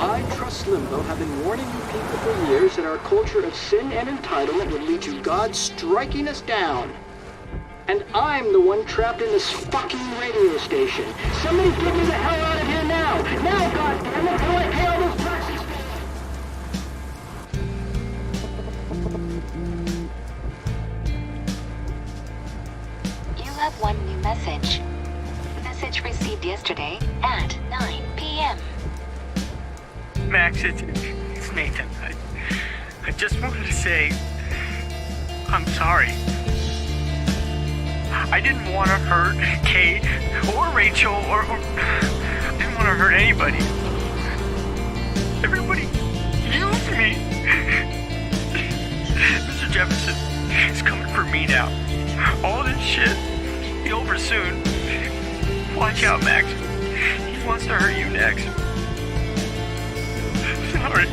I trust Limbo have been warning you people for years that our culture of sin and entitlement would lead to God striking us down. And I'm the one trapped in this fucking radio station. Somebody get me the hell out of here now! Now, goddammit, before I pay all those taxes! You have one new message. Message received yesterday at 9 p.m. Max, it's Nathan. I just wanted to say I'm sorry. I didn't want to hurt Kate or Rachel or I didn't want to hurt anybody. Everybody used me. Mr. Jefferson is coming for me now. All this shit will be over soon. Watch out, Max. He wants to hurt you next. Sorry.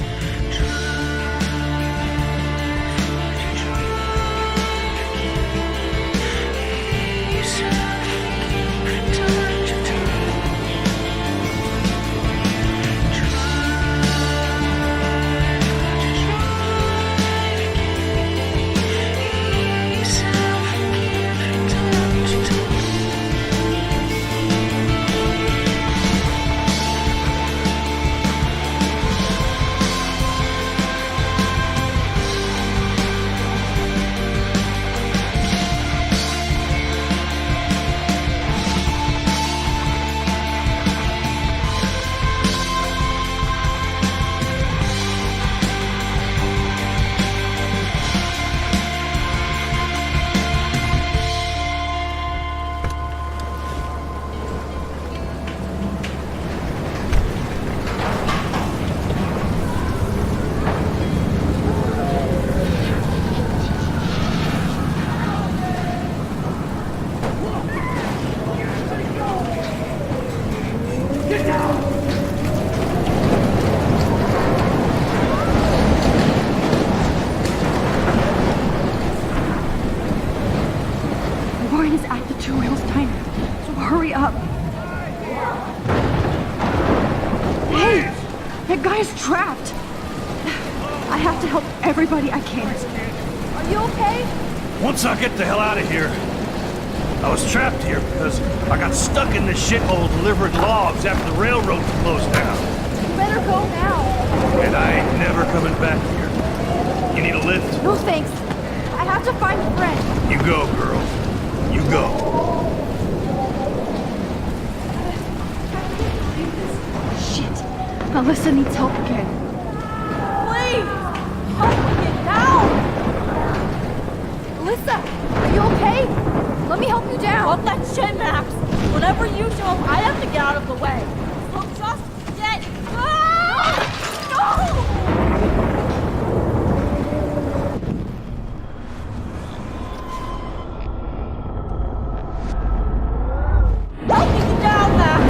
Trapped. I have to help everybody I can. Are you okay? Once I get the hell out of here, I was trapped here because I got stuck in this shithole delivering logs after the railroad closed down. You better go now. And I ain't never coming back here. You need a lift? No thanks. I have to find a friend. You go, girl. You go. Alyssa needs help again. Please! Help me get down! Alyssa, are you okay? Let me help you down. Fuck that shit, Max! Whenever you show up, I have to get out of the way. So just get... No! Help me get down, Max!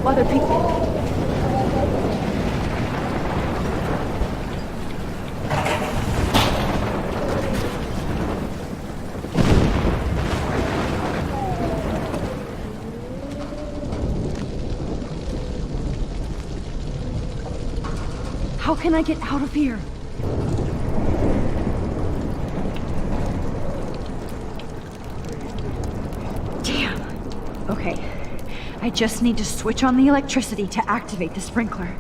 Other people. How can I get out of here? Damn. Okay. I just need to switch on the electricity to activate the sprinkler.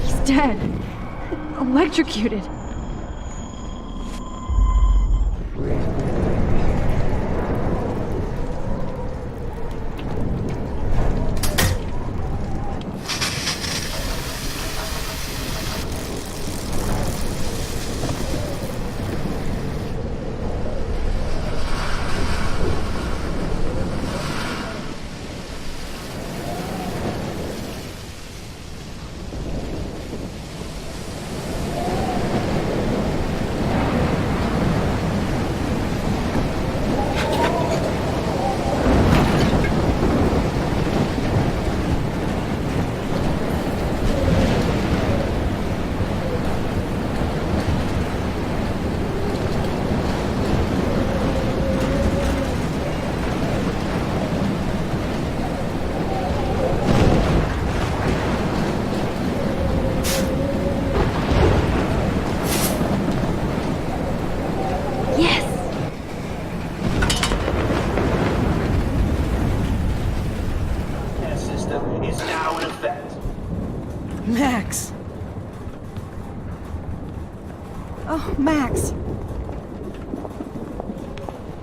He's dead. Electrocuted. Max! Oh, Max.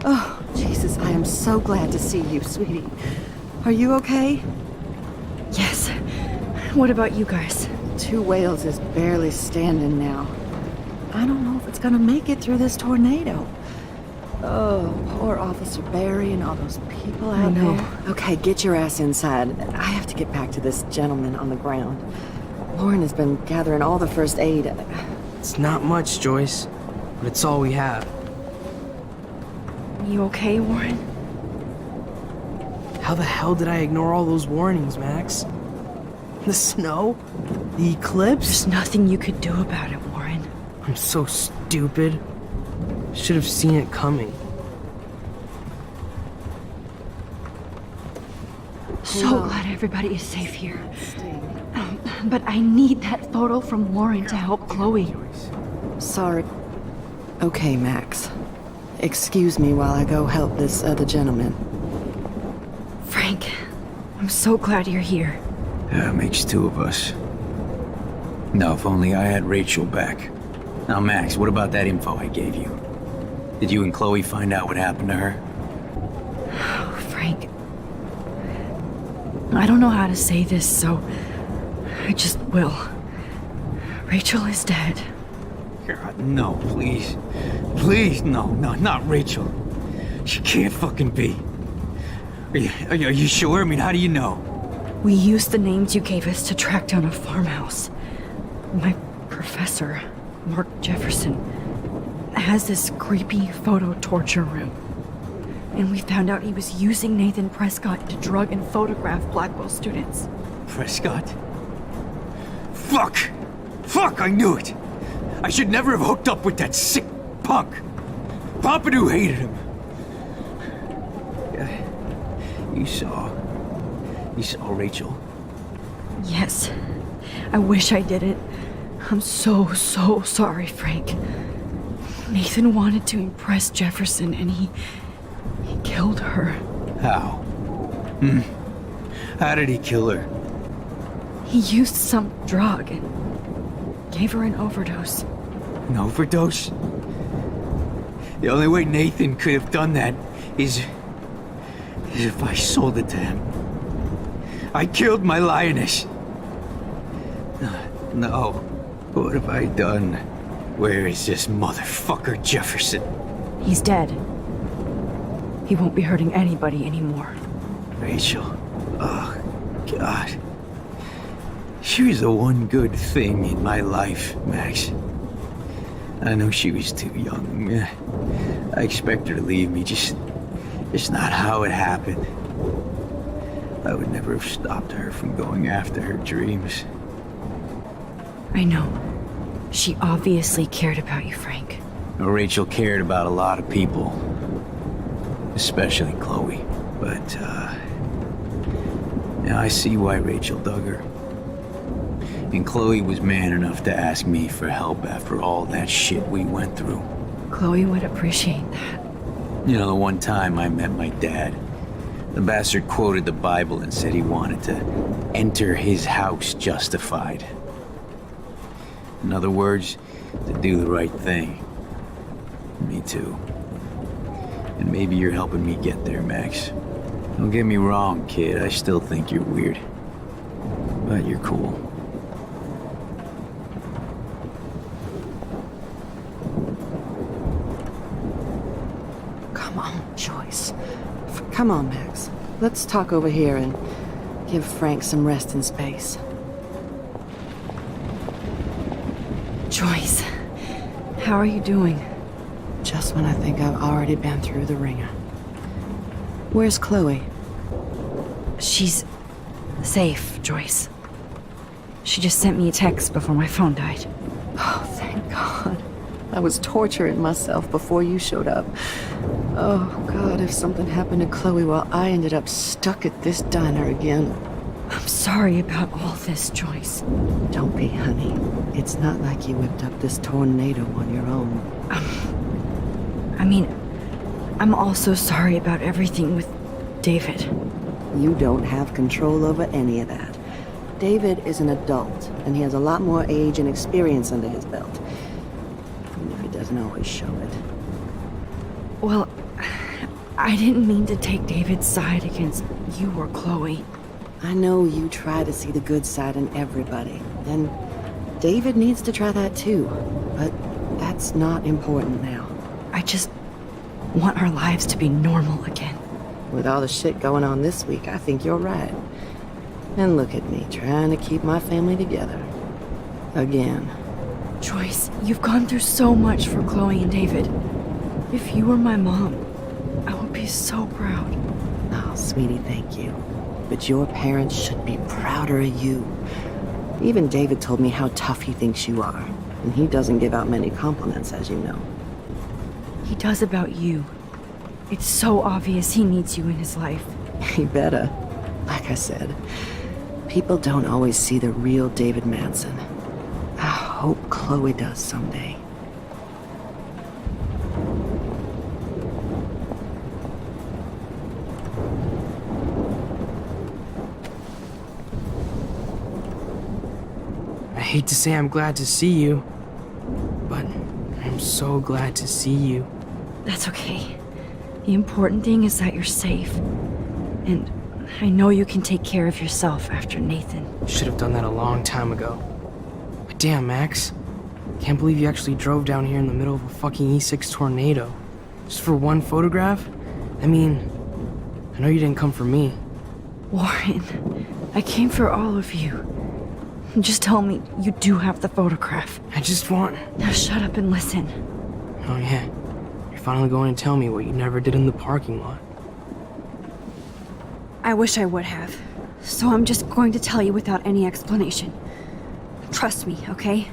Oh, Jesus, I am so glad to see you, sweetie. Are you okay? Yes. What about you guys? 2 Whales is barely standing now. I don't know if it's gonna make it through this tornado. Oh, poor Officer Barry and all those people out there. Okay, get your ass inside. I have to get back to this gentleman on the ground. Lauren has been gathering all the first aid. It's not much, Joyce, but it's all we have. You okay, Warren? How the hell did I ignore all those warnings, Max? The snow? The eclipse? There's nothing you could do about it, Warren. I'm so stupid. Should have seen it coming. So glad everybody is safe here. But I need that photo from Warren to help Chloe. Sorry. Okay, Max. Excuse me while I go help this other gentleman. Frank, I'm so glad you're here. Yeah, it makes 2 of us. Now, if only I had Rachel back. Now, Max, what about that info I gave you? Did you and Chloe find out what happened to her? Oh, Frank. I don't know how to say this, so I just will. Rachel is dead. God, no, please. Please, no, not Rachel. She can't fucking be. Are you sure? I mean, how do you know? We used the names you gave us to track down a farmhouse. My professor, Mark Jefferson, has this creepy photo torture room. And we found out he was using Nathan Prescott to drug and photograph Blackwell students. Prescott? Fuck! Fuck, I knew it! I should never have hooked up with that sick punk! Pompidou hated him! You saw Rachel? Yes. I wish I didn't. I'm so sorry, Frank. Nathan wanted to impress Jefferson and he killed her. How? How did he kill her? He used some drug and gave her an overdose. An overdose? The only way Nathan could have done that is if I sold it to him. I killed my lioness. No. What have I done? Where is this motherfucker Jefferson? He's dead. He won't be hurting anybody anymore. Rachel. Oh, God. She was the one good thing in my life, Max. I know she was too young. I expect her to leave me, just not how it happened. I would never have stopped her from going after her dreams. I know. She obviously cared about you, Frank. Rachel cared about a lot of people. Especially Chloe. But, now I see why Rachel dug her. And Chloe was man enough to ask me for help after all that shit we went through. Chloe would appreciate that. You know, the one time I met my dad, the bastard quoted the Bible and said he wanted to enter his house justified. In other words, to do the right thing. Me too. And maybe you're helping me get there, Max. Don't get me wrong, kid. I still think you're weird. But you're cool. Come on, Joyce. Come on, Max. Let's talk over here and give Frank some rest and space. Joyce, how are you doing? Just when I think I've already been through the ringer. Where's Chloe? She's safe, Joyce. She just sent me a text before my phone died. Oh, thank God. I was torturing myself before you showed up. Oh, God, if something happened to Chloe while I ended up stuck at this diner again. I'm sorry about all this, Joyce. Don't be, honey. It's not like you whipped up this tornado on your own. I mean, I'm also sorry about everything with David. You don't have control over any of that. David is an adult, and he has a lot more age and experience under his belt. Even if he doesn't always show it. Well, I didn't mean to take David's side against you or Chloe. I know you try to see the good side in everybody, and David needs to try that too, but that's not important now. I just want our lives to be normal again. With all the shit going on this week, I think you're right. And look at me, trying to keep my family together. Again. Joyce, you've gone through so much for Chloe and David. If you were my mom, I would be so proud. Oh, sweetie, thank you. But your parents should be prouder of you. Even David told me how tough he thinks you are. And he doesn't give out many compliments, as you know. He does about you. It's so obvious he needs you in his life. He better. Like I said, people don't always see the real David Manson. I hope Chloe does someday. I hate to say I'm glad to see you, but I'm so glad to see you. That's okay. The important thing is that you're safe. And I know you can take care of yourself after Nathan. Should have done that a long time ago. But damn, Max. Can't believe you actually drove down here in the middle of a fucking E6 tornado. Just for one photograph? I mean, I know you didn't come for me. Warren, I came for all of you. Just tell me you do have the photograph. I just want... Now shut up and listen. Oh yeah, you're finally going to tell me what you never did in the parking lot. I wish I would have. So I'm just going to tell you without any explanation. Trust me, okay?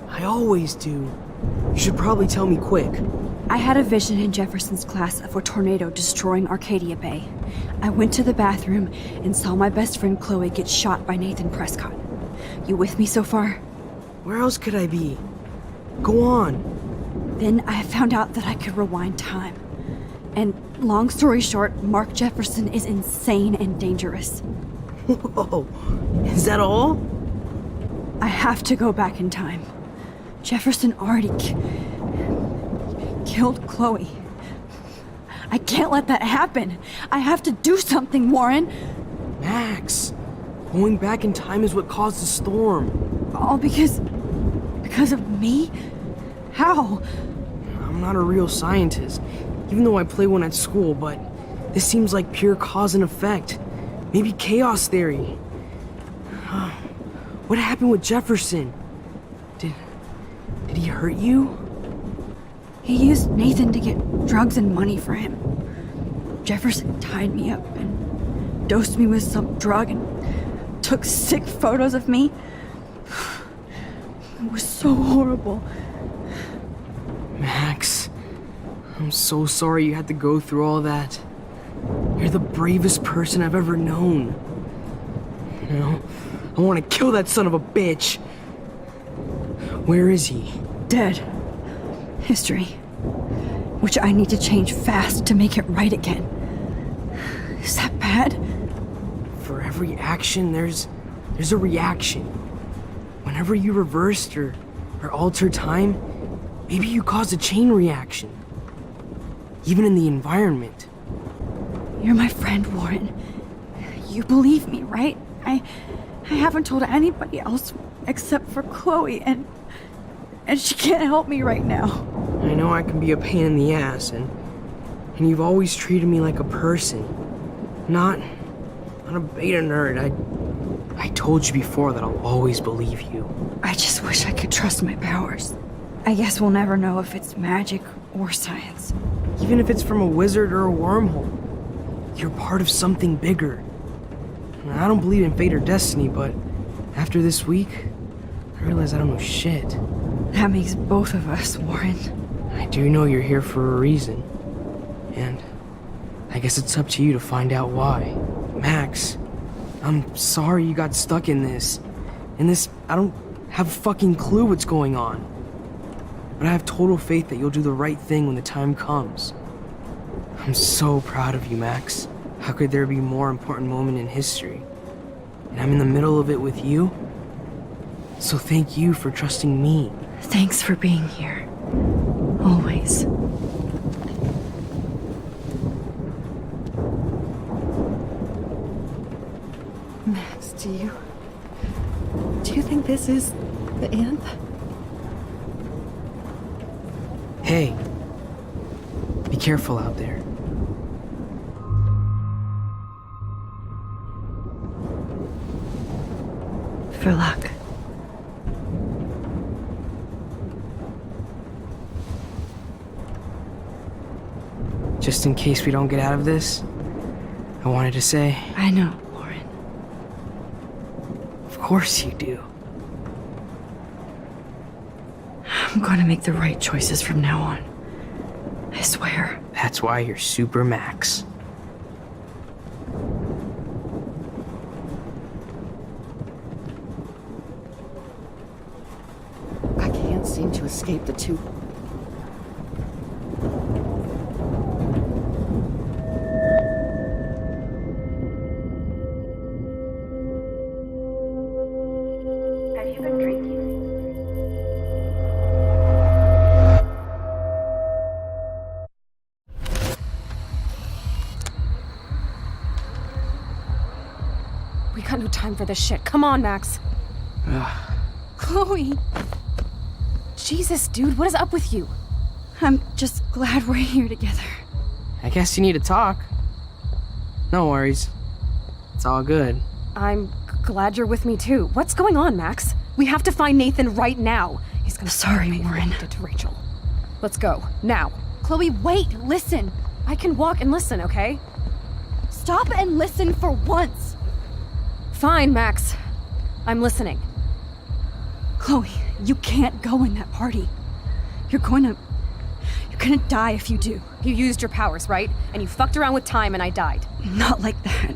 I always do. You should probably tell me quick. I had a vision in Jefferson's class of a tornado destroying Arcadia Bay. I went to the bathroom and saw my best friend Chloe get shot by Nathan Prescott. You with me so far? Where else could I be? Go on. Then I found out that I could rewind time. And long story short, Mark Jefferson is insane and dangerous. Whoa, is that all? I have to go back in time. Jefferson already killed Chloe. I can't let that happen. I have to do something, Warren. Max, going back in time is what caused the storm. All because of me? How? I'm not a real scientist, even though I play one at school, but this seems like pure cause and effect. Maybe chaos theory. What happened with Jefferson? Did he hurt you? He used Nathan to get drugs and money for him. Jefferson tied me up and dosed me with some drug and took sick photos of me. It was so horrible. Max, I'm so sorry you had to go through all that. You're the bravest person I've ever known. You know, I want to kill that son of a bitch. Where is he? Dead. History. Which I need to change fast to make it right again. Is that bad? For every action, there's a reaction. Whenever you reversed or altered time, maybe you caused a chain reaction. even in the environment. You're my friend, Warren. You believe me, right? I haven't told anybody else except for Chloe, and she can't help me right now. I know I can be a pain in the ass, and you've always treated me like a person, not a beta nerd. I told you before that I'll always believe you. I just wish I could trust my powers. I guess we'll never know if it's magic or science. Even if it's from a wizard or a wormhole, you're part of something bigger. I don't believe in fate or destiny, but after this week, I realize I don't know shit. That makes both of us, Warren. I do know you're here for a reason. And I guess it's up to you to find out why. Max, I'm sorry you got stuck in this. I don't have a fucking clue what's going on. But I have total faith that you'll do the right thing when the time comes. I'm so proud of you, Max. How could there be a more important moment in history? And I'm in the middle of it with you. So thank you for trusting me. Thanks for being here. Always. Max, do you think this is the end? Hey, be careful out there. For luck. Just in case we don't get out of this, I wanted to say... I know, Warren. Of course you do. I'm gonna make the right choices from now on. I swear. That's why you're Super Max. I can't seem to escape the two. Have you been drinking? We got no time for this shit. Come on, Max. Chloe! Jesus, dude, what is up with you? I'm just glad we're here together. I guess you need to talk. No worries. It's all good. I'm glad you're with me too. What's going on, Max? We have to find Nathan right now. He's gonna Sorry, Warren. Did to Rachel. Let's go now. Chloe, wait! Listen. I can walk and listen, okay? Stop and listen for once. Fine, Max. I'm listening. Chloe, you can't go in that party. You're gonna die if you do. You used your powers, right? And you fucked around with time and I died. Not like that.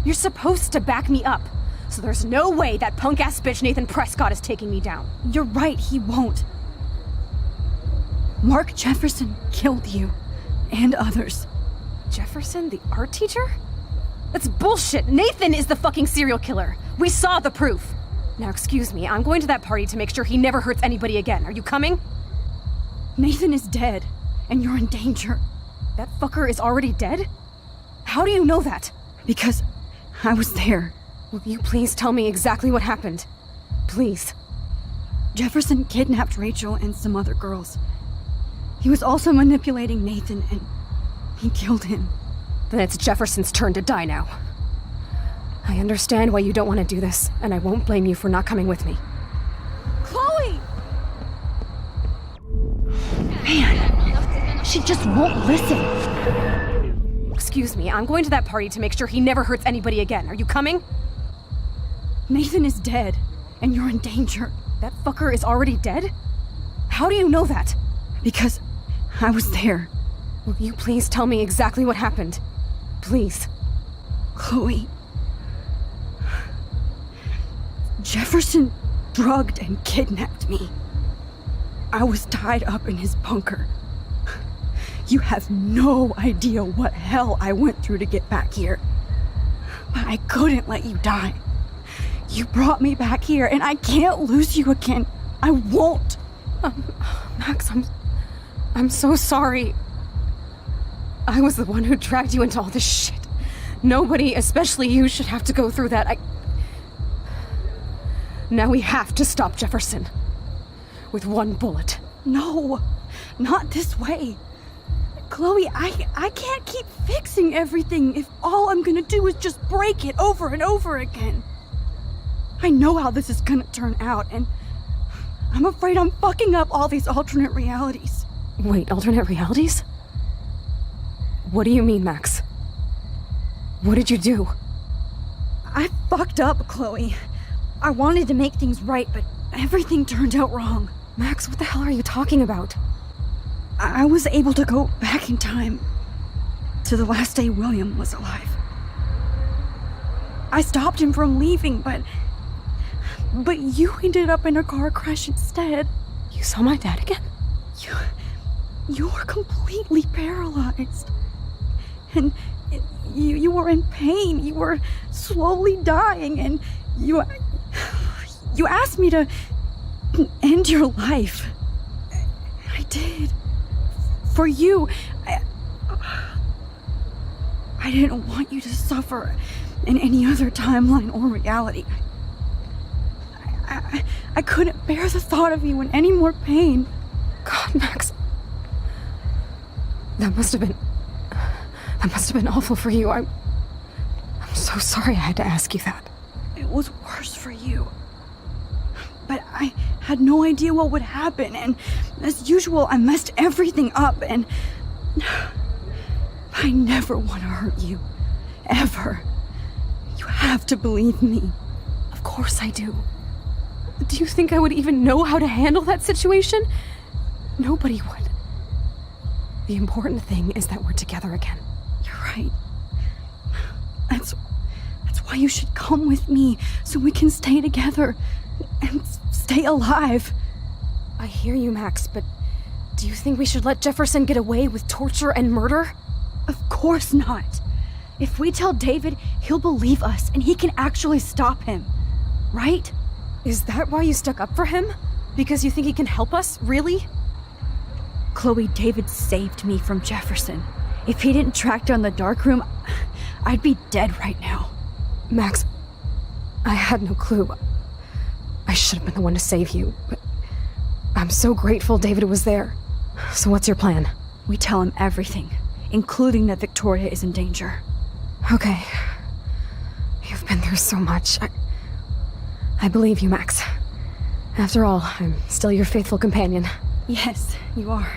You're supposed to back me up. So there's no way that punk-ass bitch Nathan Prescott is taking me down. You're right, he won't. Mark Jefferson killed you. And others. Jefferson, the art teacher? That's bullshit. Nathan is the fucking serial killer. We saw the proof. Now, excuse me, I'm going to that party to make sure he never hurts anybody again. Are you coming? Nathan is dead, and you're in danger. That fucker is already dead? How do you know that? Because I was there. Will you please tell me exactly what happened? Please. Jefferson kidnapped Rachel and some other girls. He was also manipulating Nathan, and he killed him. Then it's Jefferson's turn to die now. I understand why you don't want to do this, and I won't blame you for not coming with me. Chloe! Man, she just won't listen. Excuse me, I'm going to that party to make sure he never hurts anybody again. Are you coming? Nathan is dead, and you're in danger. That fucker is already dead? How do you know that? Because I was there. Will you please tell me exactly what happened? Please. Chloe. Jefferson drugged and kidnapped me. I was tied up in his bunker. You have no idea what hell I went through to get back here. But I couldn't let you die. You brought me back here, and I can't lose you again. I won't. Max, I'm so sorry. I was the one who dragged you into all this shit. Nobody, especially you, should have to go through that. Now we have to stop Jefferson. With one bullet. No, not this way. Chloe, I can't keep fixing everything if all I'm gonna do is just break it over and over again. I know how this is gonna turn out, and I'm afraid I'm fucking up all these alternate realities. Wait, alternate realities? What do you mean, Max? What did you do? I fucked up, Chloe. I wanted to make things right, but everything turned out wrong. Max, what the hell are you talking about? I was able to go back in time to the last day William was alive. I stopped him from leaving, but you ended up in a car crash instead. You saw my dad again? You were completely paralyzed. And you were in pain. You were slowly dying, and you asked me to end your life. I did. For you. I didn't want you to suffer in any other timeline or reality. I couldn't bear the thought of you in any more pain. God, Max. That must have been awful for you. I'm so sorry I had to ask you that. It was worse for you. But I had no idea what would happen, and as usual, I messed everything up, and I never want to hurt you. Ever. You have to believe me. Of course I do. Do you think I would even know how to handle that situation? Nobody would. The important thing is that we're together again. You're right. That's why you should come with me, so we can stay together and stay alive. I hear you, Max, but do you think we should let Jefferson get away with torture and murder? Of course not. If we tell David, he'll believe us and he can actually stop him. Right? Is that why you stuck up for him? Because you think he can help us? Really? Chloe, David saved me from Jefferson. If he didn't track down the dark room, I'd be dead right now. Max, I had no clue. I should have been the one to save you, but I'm so grateful David was there. So what's your plan? We tell him everything, including that Victoria is in danger. Okay. You've been through so much. I believe you, Max. After all, I'm still your faithful companion. Yes, you are.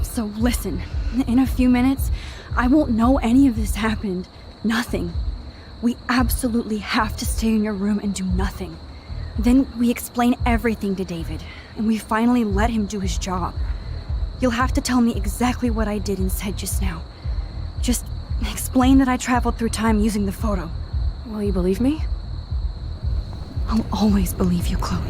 So listen, in a few minutes, I won't know any of this happened. Nothing. We absolutely have to stay in your room and do nothing. Then we explain everything to David, and we finally let him do his job. You'll have to tell me exactly what I did and said just now. Just explain that I traveled through time using the photo. Will you believe me? I'll always believe you, Chloe.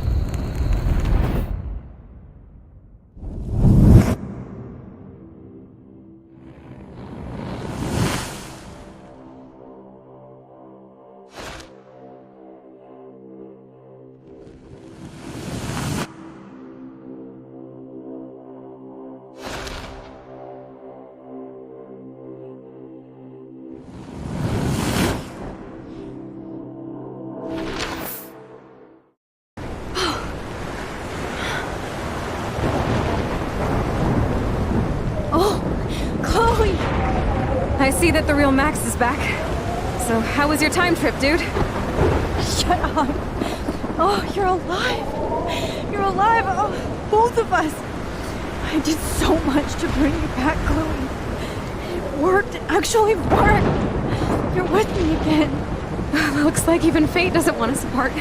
I see that the real Max is back. So how was your time trip, dude? Shut up. Oh, you're alive. You're alive. Oh, both of us. I did so much to bring you back, Chloe. It worked. It actually worked. You're with me again. Looks like even fate doesn't want us apart.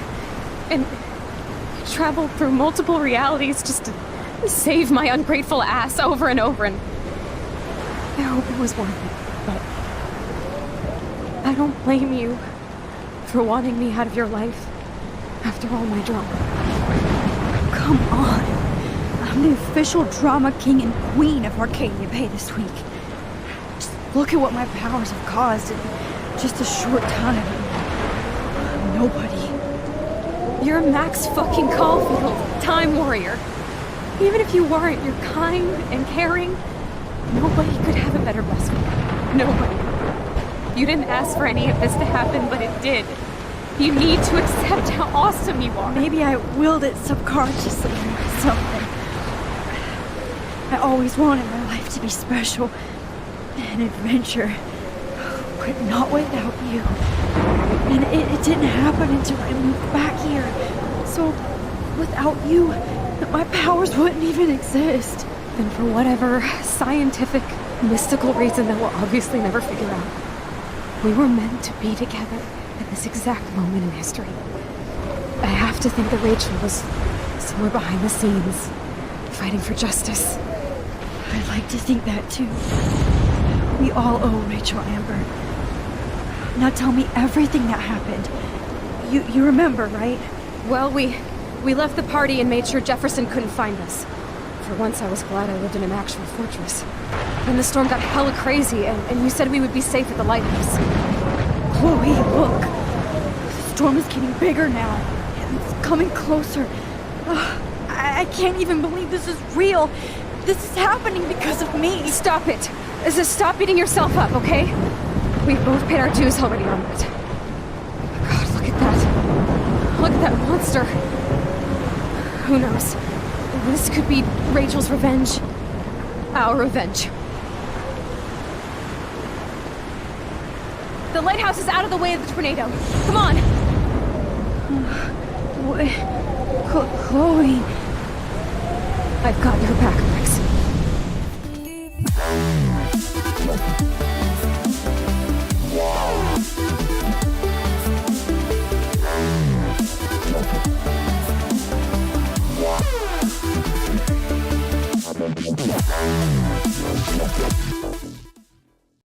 And I traveled through multiple realities just to save my ungrateful ass over and over, and I hope it was worth it. But I don't blame you for wanting me out of your life after all my drama. Come on. I'm the official drama king and queen of Arcadia Bay this week. Just look at what my powers have caused in just a short time. Nobody. You're Max fucking Caulfield, Time Warrior. Even if you weren't, you're kind and caring. Nobody could have a better best friend. Nobody. You didn't ask for any of this to happen, but it did. You need to accept how awesome you are. Maybe I willed it subconsciously or something. I always wanted my life to be special. An adventure. But not without you. And it didn't happen until I moved back here. So, without you, my powers wouldn't even exist. And for whatever scientific, mystical reason that we'll obviously never figure out, we were meant to be together at this exact moment in history. I have to think that Rachel was somewhere behind the scenes, fighting for justice. I'd like to think that too. We all owe Rachel Amber. Now tell me everything that happened. You remember, right? Well, we left the party and made sure Jefferson couldn't find us. For once, I was glad I lived in an actual fortress. Then the storm got hella crazy, and you said we would be safe at the lighthouse. Chloe, look. The storm is getting bigger now. It's coming closer. I can't even believe this is real. This is happening because of me. Stop it. Stop beating yourself up, okay? We've both paid our dues already on that. God, look at that. Look at that monster. Who knows? This could be Rachel's revenge. Our revenge. The lighthouse is out of the way of the tornado. Come on! Chloe... I've got your back, Max. Yeah.